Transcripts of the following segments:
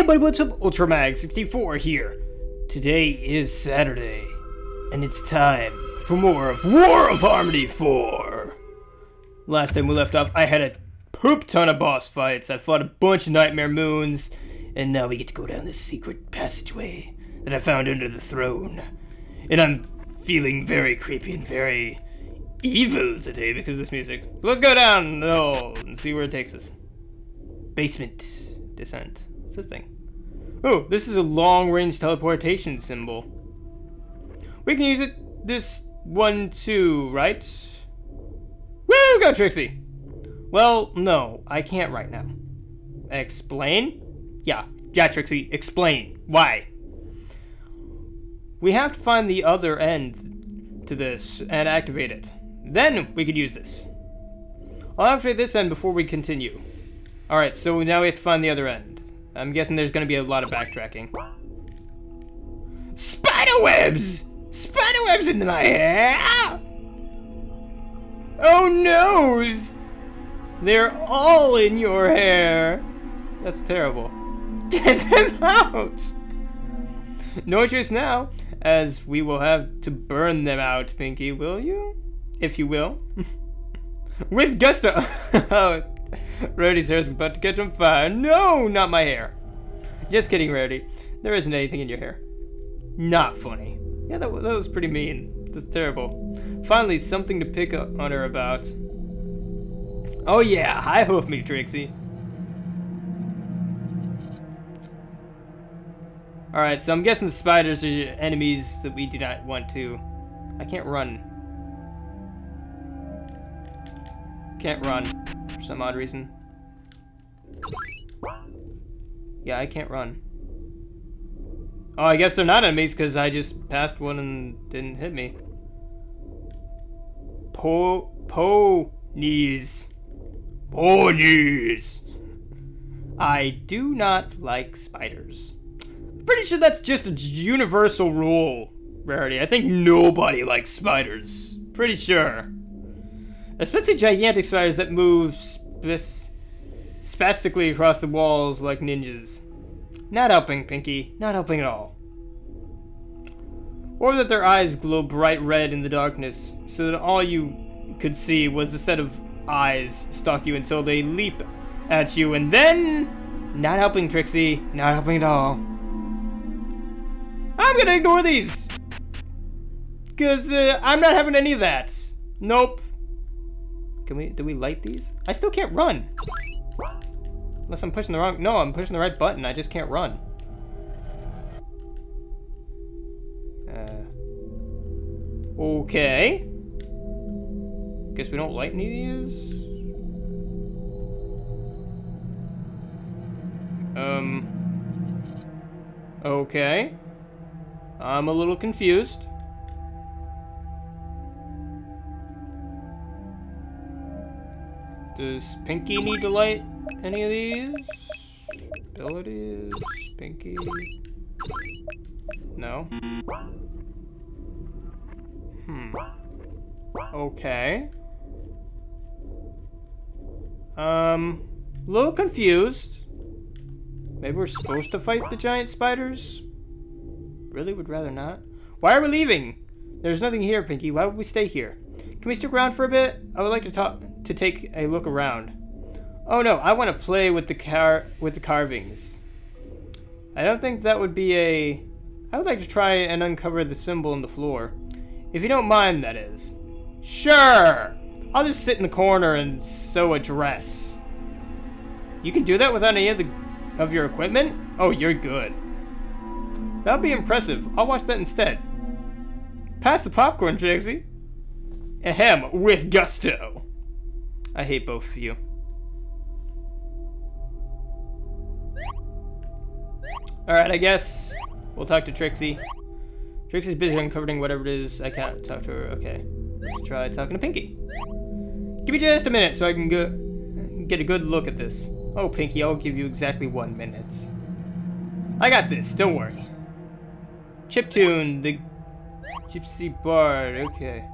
Hey, what's up? Ultramag64 here. Today is Saturday, and it's time for more of War of Harmony 4. Last time we left off, I had a poop ton of boss fights. I fought a bunch of Nightmare Moons, and now we get to go down this secret passageway that I found under the throne. And I'm feeling very creepy and very evil today because of this music. So let's go down the hole and see where it takes us. Basement descent. What's this thing? Oh, this is a long-range teleportation symbol. We can use it this one too, right? Woo! Go Trixie! Well, no, I can't right now. Explain? Yeah, Trixie, explain. Why? We have to find the other end to this and activate it. Then we could use this. I'll activate this end before we continue. Alright, so now we have to find the other end. I'm guessing there's going to be a lot of backtracking. Spiderwebs! Spiderwebs into my hair! Oh noes! They're all in your hair! That's terrible. Get them out! No choice now, as we will have to burn them out, Pinky, will you? If you will. With gusto! Rarity's hair is about to catch on fire. No, not my hair. Just kidding, Rarity. There isn't anything in your hair. Not funny. Yeah, that was pretty mean. That's terrible. Finally, something to pick up on her about. Oh yeah, hi hoof me, Trixie. Alright, so I'm guessing the spiders are enemies that we do not want to. I can't run. Can't run for some odd reason. Yeah, I can't run. Oh, I guess they're not enemies because I just passed one and didn't hit me. Ponies. Ponies. I do not like spiders. I'm pretty sure that's just a universal rule, Rarity. I think nobody likes spiders. Pretty sure. Especially gigantic spiders that move spastically across the walls like ninjas. Not helping, Pinky. Not helping at all. Or that their eyes glow bright red in the darkness, so that all you could see was a set of eyes stalk you until they leap at you, and then... Not helping, Trixie. Not helping at all. I'm gonna ignore these! Because I'm not having any of that. Nope. Do we light these? I still can't run. Unless I'm pushing the wrong... No, I'm pushing the right button. I just can't run. Okay. Guess we don't light any of these? Okay. I'm a little confused. Does Pinky need to light any of these? Abilities? Pinky? No? Okay. A little confused. Maybe we're supposed to fight the giant spiders? Really would rather not. Why are we leaving? There's nothing here, Pinky. Why would we stay here? Can we stick around for a bit? I would like to take a look around. Oh no, I want to play with the carvings. I don't think that would be a... I would like to try and uncover the symbol in the floor. If you don't mind, that is. Sure! I'll just sit in the corner and sew a dress. You can do that without any of your equipment? Oh, you're good. That would be impressive. I'll watch that instead. Pass the popcorn, Trixie. Ahem, with gusto. I hate both of you. Alright, I guess we'll talk to Trixie. Trixie's busy uncovering whatever it is. I can't talk to her. Okay. Let's try talking to Pinky. Give me just a minute so I can get a good look at this. Oh, Pinky, I'll give you exactly 1 minute. I got this, don't worry. Chiptune, the Gypsy Bard, okay.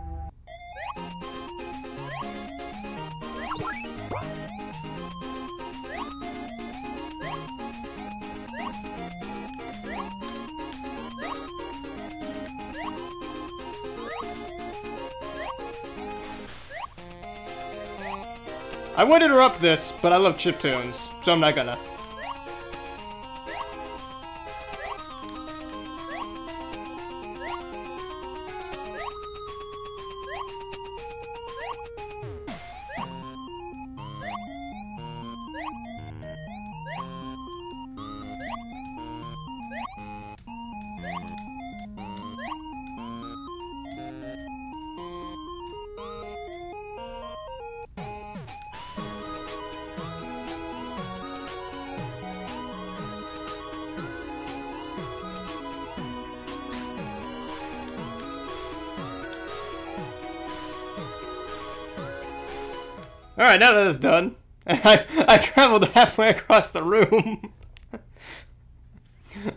I would interrupt this, but I love chiptunes, so I'm not gonna. Alright, now that it's done, I traveled halfway across the room.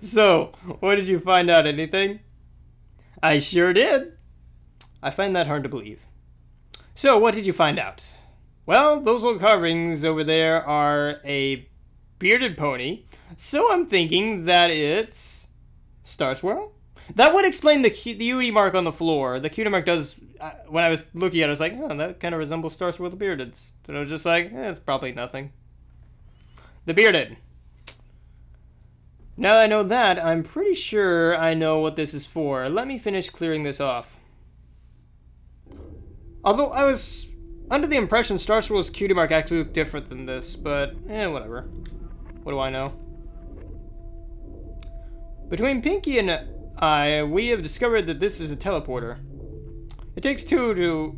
So, what did you find out? Anything? I sure did. I find that hard to believe. So, what did you find out? Well, those little carvings over there are a bearded pony, so I'm thinking that it's Star Swirl? That would explain the cutie mark on the floor. The cutie mark does, when I was looking at it, I was like, oh, that kind of resembles Star Swirl the Bearded. And I was just like, it's probably nothing. The Bearded. Now that I know that, I'm pretty sure I know what this is for. Let me finish clearing this off. Although I was under the impression Star Swirl's cutie mark actually looked different than this, but, whatever. What do I know? Between Pinky and we have discovered that this is a teleporter. It takes two to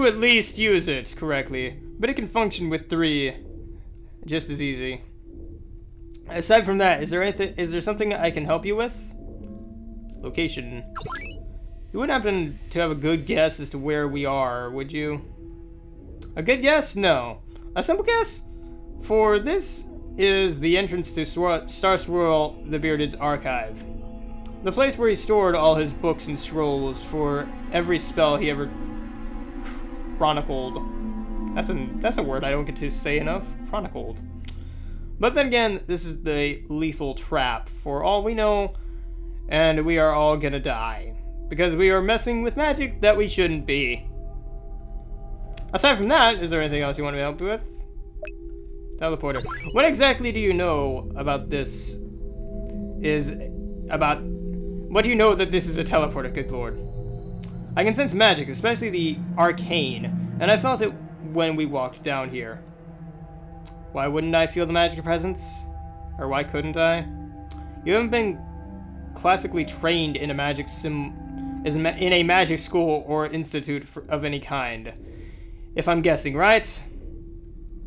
at least use it correctly, but it can function with 3 just as easy. Aside from that, is there something I can help you with? Location. You wouldn't happen to have a good guess as to where we are, would you? A good guess? No. A simple guess? For this is the entrance to Star Swirl the Bearded's archive. The place where he stored all his books and scrolls for every spell he ever chronicled. That's a word I don't get to say enough. Chronicled. But then again, this is the lethal trap for all we know, and we are all gonna die. Because we are messing with magic that we shouldn't be. Aside from that, is there anything else you want me to help you with? Teleporter. What exactly do you know about this? What do you know that this is a teleporter, good lord? I can sense magic, especially the arcane, and I felt it when we walked down here. Why wouldn't I feel the magic presence? Or why couldn't I? You haven't been classically trained in a magic school or institute of any kind. If I'm guessing, right?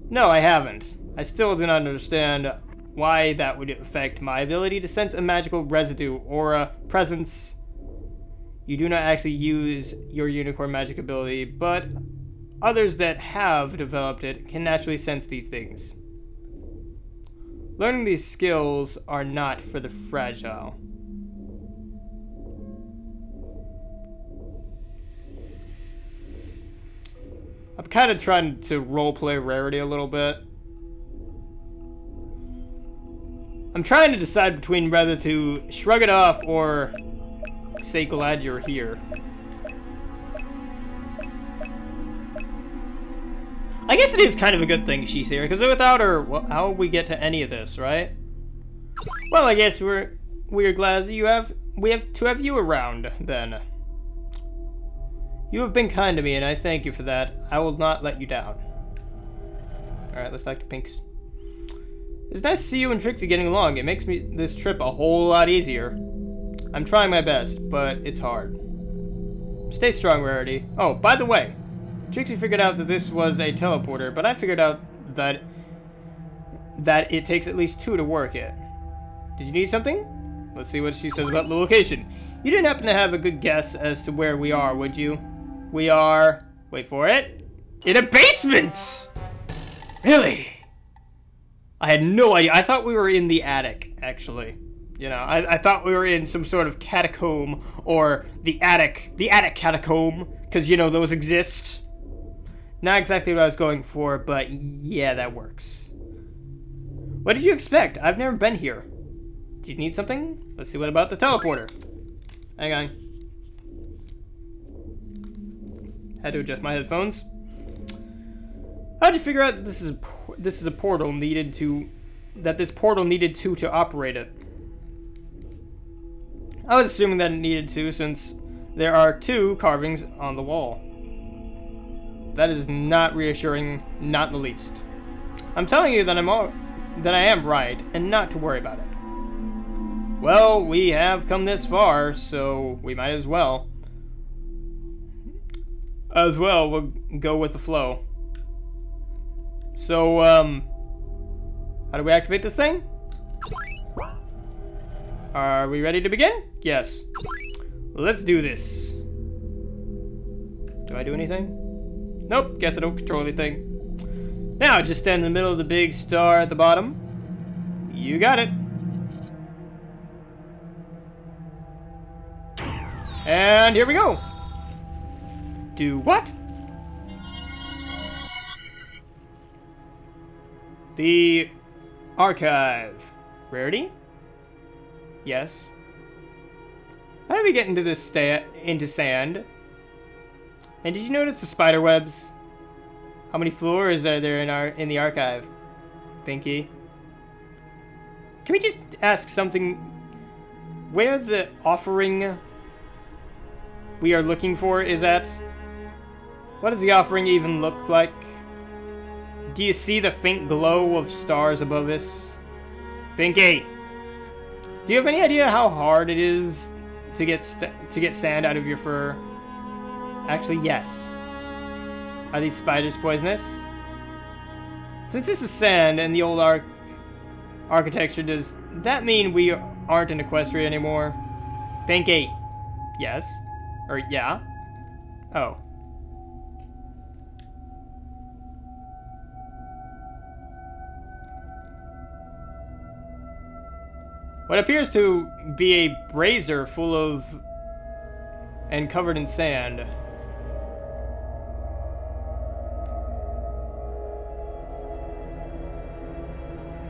No, I haven't. I still do not understand why that would affect my ability to sense a magical residue or a presence. You do not actually use your unicorn magic ability, but others that have developed it can naturally sense these things. Learning these skills are not for the fragile. I'm kind of trying to roleplay Rarity a little bit. I'm trying to decide between whether to shrug it off or say glad you're here. I guess it is kind of a good thing she's here, because without her, well, how would we get to any of this, right? Well, I guess we're glad that we have to have you around, then. You have been kind to me, and I thank you for that. I will not let you down. Alright, let's talk to Pinks. It's nice to see you and Trixie getting along. It makes this trip a whole lot easier. I'm trying my best, but it's hard. Stay strong, Rarity. Oh, by the way, Trixie figured out that this was a teleporter, but I figured out that it takes at least 2 to work it. Did you need something? Let's see what she says about the location. You didn't happen to have a good guess as to where we are, would you? We are... wait for it. In a basement! Really? I had no idea. I thought we were in the attic, actually. You know, I thought we were in some sort of catacomb, or the attic catacomb, because, you know, those exist. Not exactly what I was going for, but yeah, that works. What did you expect? I've never been here. Do you need something? Let's see what about the teleporter. Hang on. Had to adjust my headphones. How'd you figure out that this is a portal needed to... that this portal needed to operate it? I was assuming that it needed to, since there are 2 carvings on the wall. That is not reassuring, not in the least. I'm telling you that I am right, and not to worry about it. Well, we have come this far, so we might as well. We'll go with the flow. So, how do we activate this thing? Are we ready to begin? Yes. Let's do this. Do I do anything? Nope, guess I don't control anything. Now, just stand in the middle of the big star at the bottom. You got it. And here we go. Do what? The archive. Rarity? Yes. How did we get into this into sand? And did you notice the spider webs? How many floors are there in the archive? Pinky. Can we just ask something? Where the offering we are looking for is at? What does the offering even look like? Do you see the faint glow of stars above us? Pinky, do you have any idea how hard it is to get sand out of your fur? Actually, yes. Are these spiders poisonous? Since this is sand and the old architecture, does that mean we aren't in Equestria anymore? Pinky, yes. Or yeah. Oh. What appears to be a brazier full of... and covered in sand.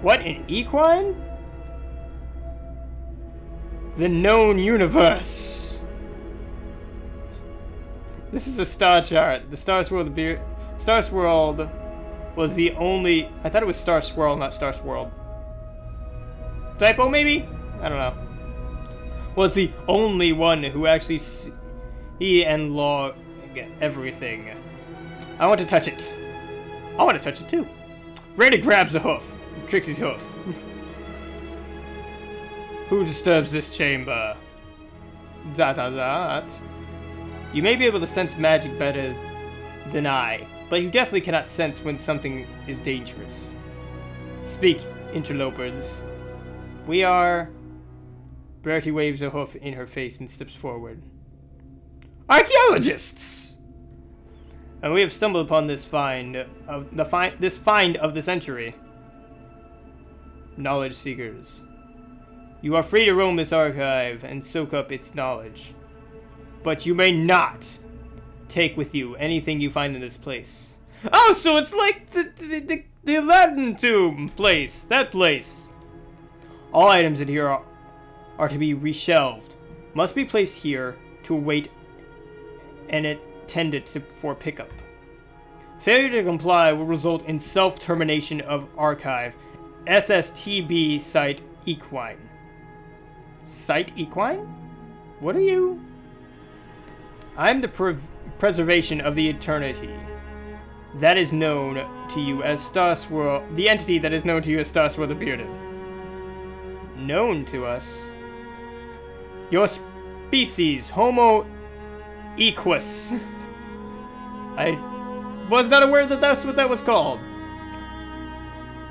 What, an equine? The known universe. This is a star chart. The Star Swirl was the only... I thought it was Star Swirl, not Star Swirled. Typo, maybe? I don't know. Was the only one who actually see and log everything. I want to touch it. I want to touch it too. Rita grabs a hoof. Trixie's hoof. Who disturbs this chamber? ... You may be able to sense magic better than I, but you definitely cannot sense when something is dangerous. Speak, interlopers. We are... Bertie waves a hoof in her face and steps forward. Archaeologists! And we have stumbled upon this find of the century. Knowledge seekers. You are free to roam this archive and soak up its knowledge. But you may not take with you anything you find in this place. Oh, so it's like the Aladdin tomb place. That place. All items in here are to be reshelved. Must be placed here to await and attended for pickup. Failure to comply will result in self-termination of archive. SSTB Site Equine. Site Equine? What are you? I'm the preservation of the eternity. That is known to you as Star Swirl. The entity that is known to you as Star Swirl the Bearded. Known to us? Your species, Homo equus. I was not aware that that's what that was called.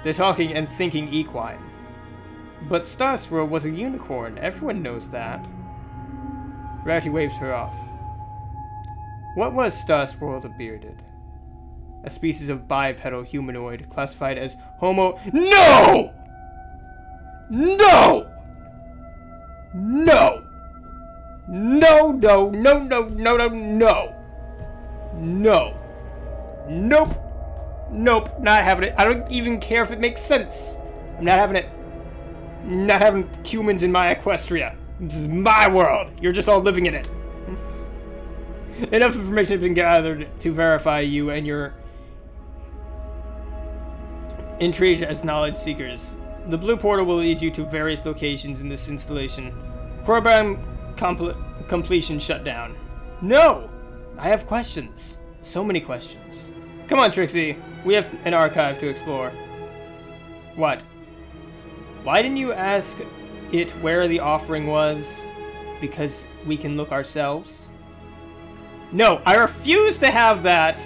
The talking and thinking equine. But Star Swirl was a unicorn. Everyone knows that. Rarity waves her off. What was Star Swirl the Bearded? A species of bipedal humanoid classified as Homo... No! No! No! No, no, no, no, no, no, no. No. Nope. Nope. Not having it. I don't even care if it makes sense. I'm not having it. I'm not having humans in my Equestria. This is my world. You're just all living in it. Enough information has been gathered to verify you and your intrigued as knowledge seekers. The blue portal will lead you to various locations in this installation. Program completion shut down. No! I have questions. So many questions. Come on, Trixie. We have an archive to explore. What? Why didn't you ask it where the offering was? Because we can look ourselves? No, I refuse to have that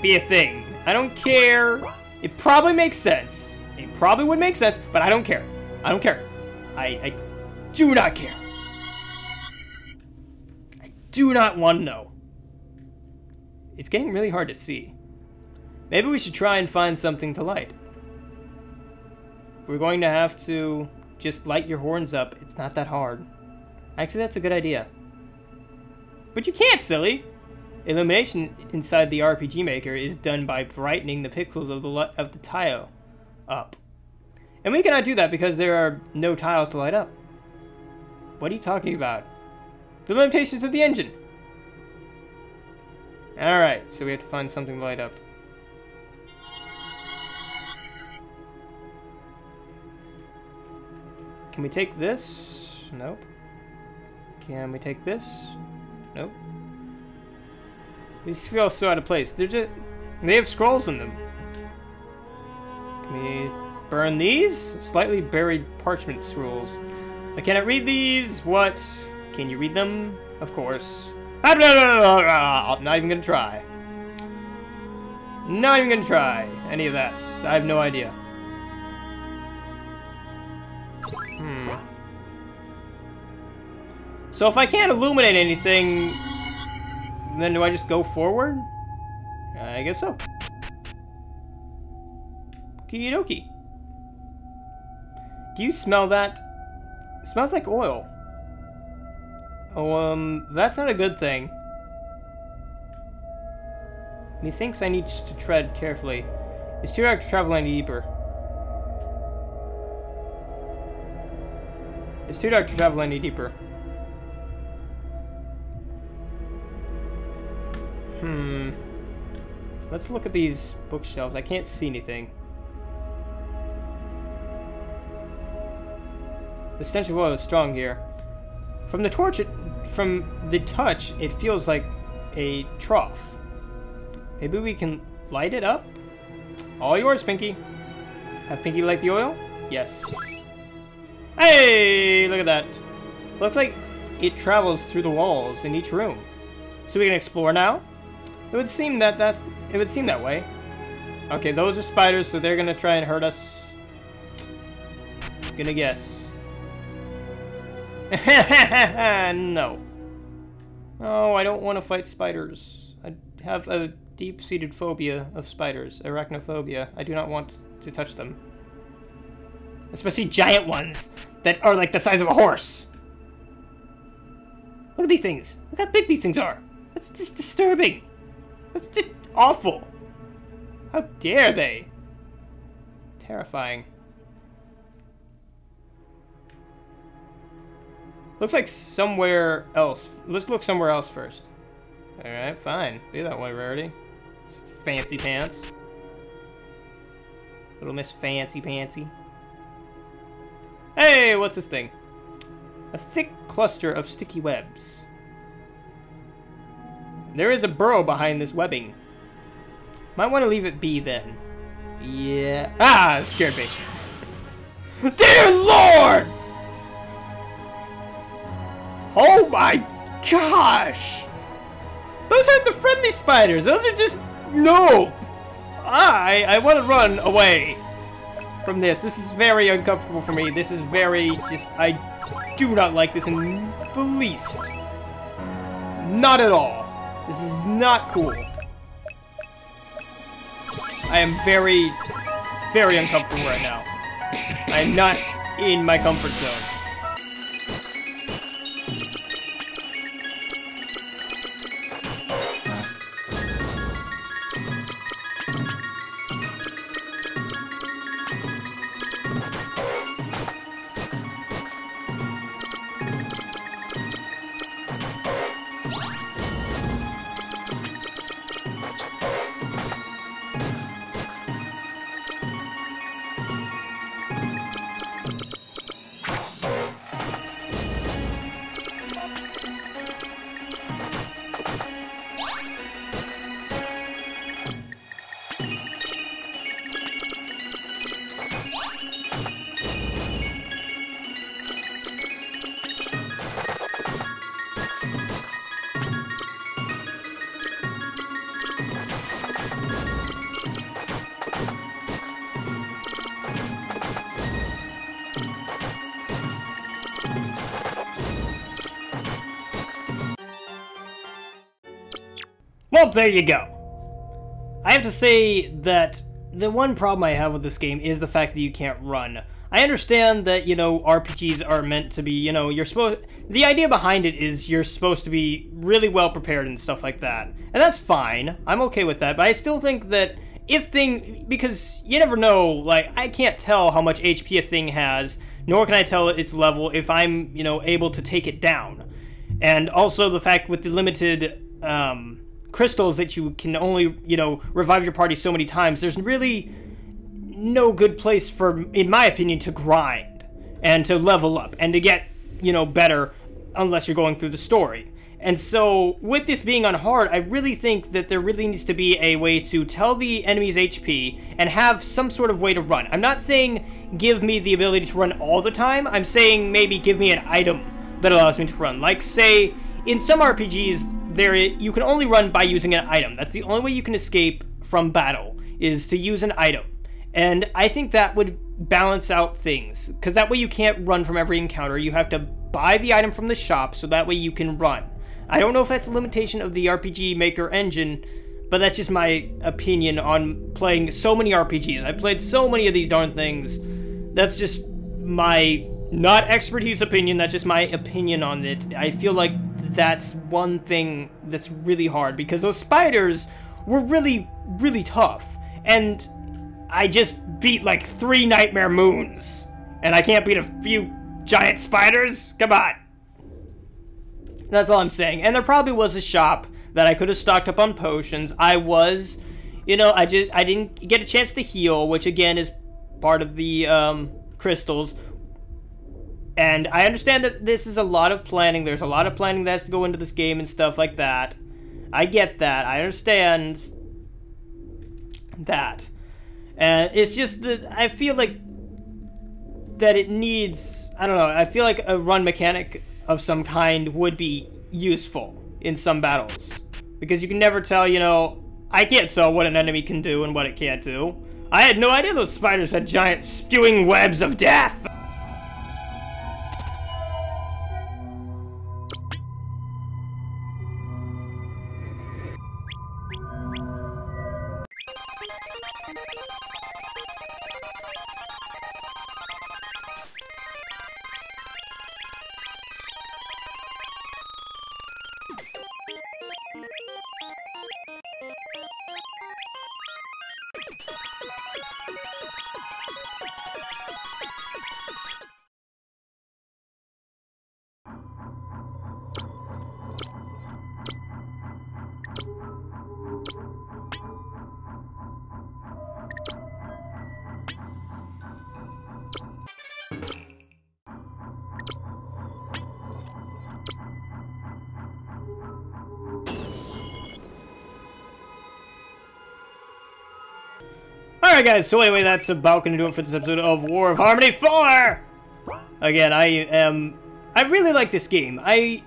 be a thing. I don't care. It probably makes sense. It probably would make sense, but I don't care. I don't care. I do not care. I do not want to know. It's getting really hard to see. Maybe we should try and find something to light. We're going to have to just light your horns up. It's not that hard. Actually, that's a good idea. But you can't, silly! Illumination inside the RPG Maker is done by brightening the pixels of the tile up. And we cannot do that because there are no tiles to light up. What are you talking about? The limitations of the engine! Alright, so we have to find something to light up. Can we take this? Nope. Can we take this? Nope. These feel so out of place. They have scrolls in them. Can we burn these? Slightly buried parchment scrolls. I cannot read these. What? Can you read them? Of course. I'm not even gonna try. Not even gonna try any of that. I have no idea. So if I can't illuminate anything, then do I just go forward? I guess so. Okie dokie. Do you smell that? It smells like oil. Oh, that's not a good thing. Methinks I need to tread carefully. It's too dark to travel any deeper. It's too dark to travel any deeper. Let's look at these bookshelves. I can't see anything. The stench of oil is strong here. From the touch, it feels like a trough. Maybe we can light it up? All yours, Pinky. Have Pinky light the oil? Yes. Hey, look at that. Looks like it travels through the walls in each room. So we can explore now? It would seem that way. Okay, those are spiders, so they're gonna try and hurt us. Gonna guess. No. Oh, I don't want to fight spiders. I have a deep-seated phobia of spiders. Arachnophobia. I do not want to touch them. Especially giant ones that are like the size of a horse. Look at these things. Look how big these things are. That's just disturbing. That's just awful. How dare they? Terrifying. Looks like somewhere else. Let's look somewhere else first. Alright, fine. Be that way, Rarity. Fancy pants. Little Miss Fancy Pantsy. Hey, what's this thing? A thick cluster of sticky webs. There is a burrow behind this webbing. Might want to leave it be then. Yeah. Ah, it scared me. Dear Lord! Oh my gosh! Those aren't the friendly spiders. Those are just... No! I want to run away from this. This is very uncomfortable for me. This is very just... I do not like this in the least. Not at all. This is not cool. I am very, very uncomfortable right now. I am not in my comfort zone. Well, there you go. I have to say that the one problem I have with this game is the fact that you can't run. I understand that, you know, RPGs are meant to be, you know, the idea behind it is you're supposed to be really well prepared and stuff like that. And that's fine. I'm okay with that, but I still think that because you never know, like, I can't tell how much HP a thing has, nor can I tell its level if I'm, you know, able to take it down. And also the fact with the limited, crystals that you can only, you know, revive your party so many times, there's really no good place for, in my opinion, to grind and to level up and to get, you know, better unless you're going through the story. And so, with this being on hard, I really think that there really needs to be a way to tell the enemy's HP and have some sort of way to run. I'm not saying give me the ability to run all the time. I'm saying maybe give me an item that allows me to run. Like, say, in some RPGs, you can only run by using an item. That's the only way you can escape from battle, is to use an item. And I think that would balance out things, because that way you can't run from every encounter. You have to buy the item from the shop, so that way you can run. I don't know if that's a limitation of the RPG Maker engine, but that's just my opinion on playing so many RPGs. I played so many of these darn things. That's just my, not expertise opinion, that's just my opinion on it. I feel like that's one thing that's really hard, because those spiders were really, really tough. And I just beat like 3 Nightmare Moons, and I can't beat a few giant spiders? Come on. That's all I'm saying. And there probably was a shop that I could have stocked up on potions. I was, you know, I didn't get a chance to heal, which again is part of the crystals. And I understand that this is a lot of planning. There's a lot of planning that has to go into this game and stuff like that. I get that. I understand that. And it's just that I feel like that it needs, I don't know, I feel like a run mechanic of some kind would be useful in some battles. Because you can never tell, you know, I can't tell what an enemy can do and what it can't do. I had no idea those spiders had giant spewing webs of death! Alright guys, so anyway, that's about going to do it for this episode of War of Harmony 4! Again, I really like this game. I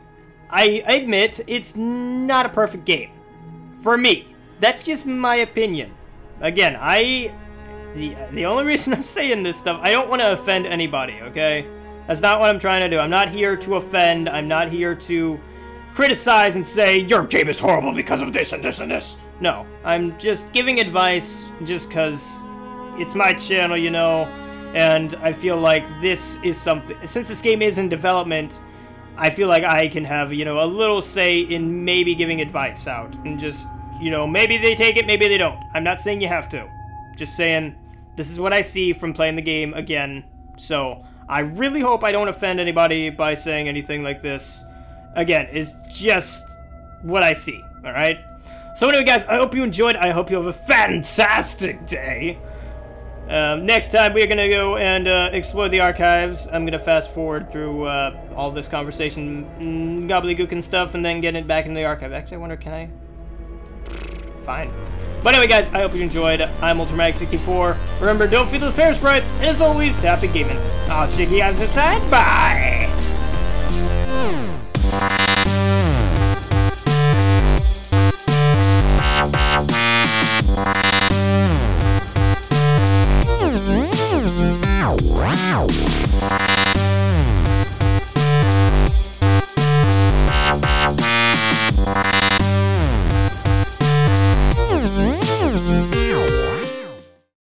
admit, it's not a perfect game. For me. That's just my opinion. Again, the only reason I'm saying this stuff, I don't want to offend anybody, okay? That's not what I'm trying to do. I'm not here to offend. I'm not here to criticize and say, your game is horrible because of this and this and this. No, I'm just giving advice just because it's my channel, you know, and I feel like this is something, since this game is in development, I feel like I can have, you know, a little say in maybe giving advice out, and just, you know, maybe they take it, maybe they don't. I'm not saying you have to. Just saying, this is what I see from playing the game again, so I really hope I don't offend anybody by saying anything like this. Again, it's just what I see, alright? So anyway, guys, I hope you enjoyed. I hope you have a fantastic day. Next time, we're going to go and explore the archives. I'm going to fast forward through all this conversation, gobbledygook and stuff, and then get it back into the archive. Actually, I wonder, can I? Fine. But anyway, guys, I hope you enjoyed. I'm Ultramag64. Remember, don't feed those parasprites. And as always, happy gaming. I'll check you guys next time. Bye! Wow.